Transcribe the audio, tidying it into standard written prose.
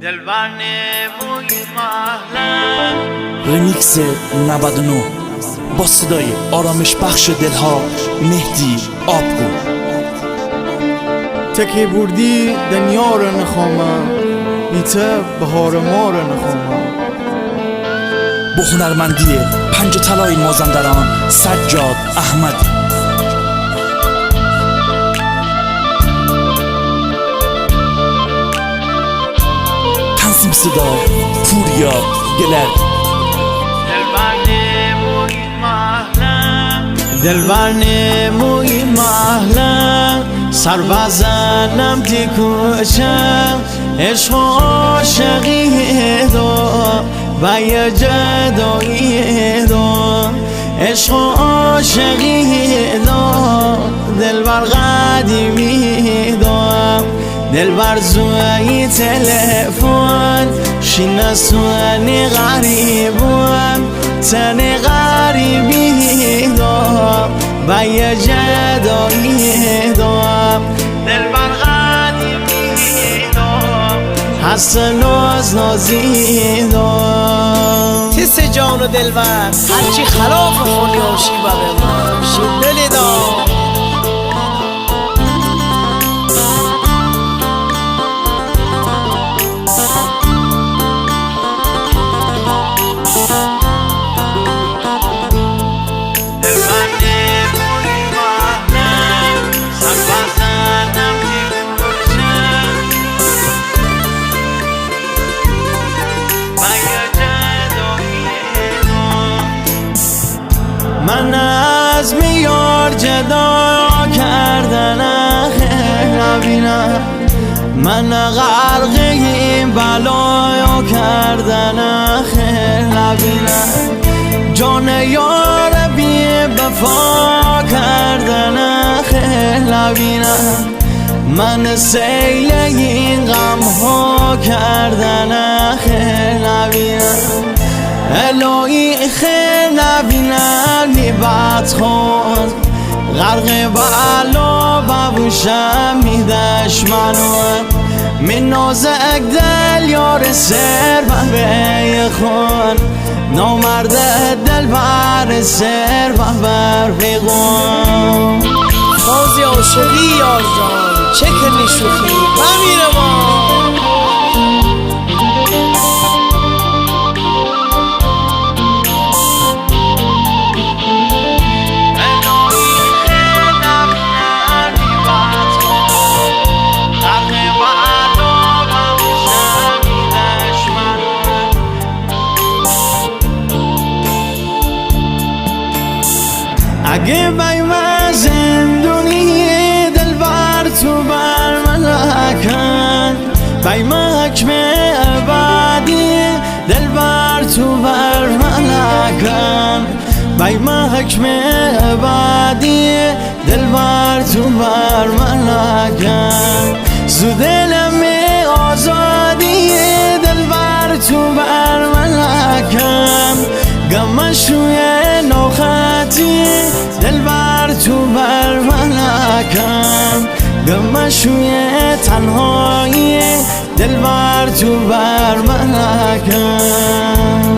دلبر نموی محلم رمیکس 99 با صدای آرامش بخش دلها مهدی آبگو. تکی بردی دنیا رو نخوامم، بیته بهار ما رو نخوامم. با هنرمندی پنج طلای مازندران سجاد احمدی. تنظیم صدا پوریا گلر. دلبر نموی محلم سر بزنم دی کوچم، عشق و عاشقی دو و یه جدایی دو، عشق و عاشقی دو، دلبر قدیمی دو، دلبر زوی تلفن شینه سوانی غریبم، تن غریبی دو و یه جدایی دو، دلبر قدیمی دو، حسن و نازی دو. تیس جان و دلبر هرچی خلاف خونی و شیبه به من شید دلی دا. من از میار جدا کردن خیر نبینم، من غرق این بلا کردن خیر نبینم، جان یار بی وفا کردن خیر نبینم، من سیل این غم ها کردن خیر نبینم، الهی خیر نبینم نیبت خون غرق بلا ببوشم میدش منو من نازک دل یار سر و به خون نامرد دل بر سر و بر پیغون تازی عاشقی یار جان چه کنی شوخی بمیره ما. اگه بای من زندونی دلبر تو بر من لکن، بای من حکم ابدی دلبر تو بر من لکن، بای من حکم ابدی دلبر تو بر من لکن، زو دلم آزادی دلبر تو بر من لکن، گمشوی نوخطی دلبر تو بر من لکن، گمشوی تنهایی دلبر تو بر من لکن.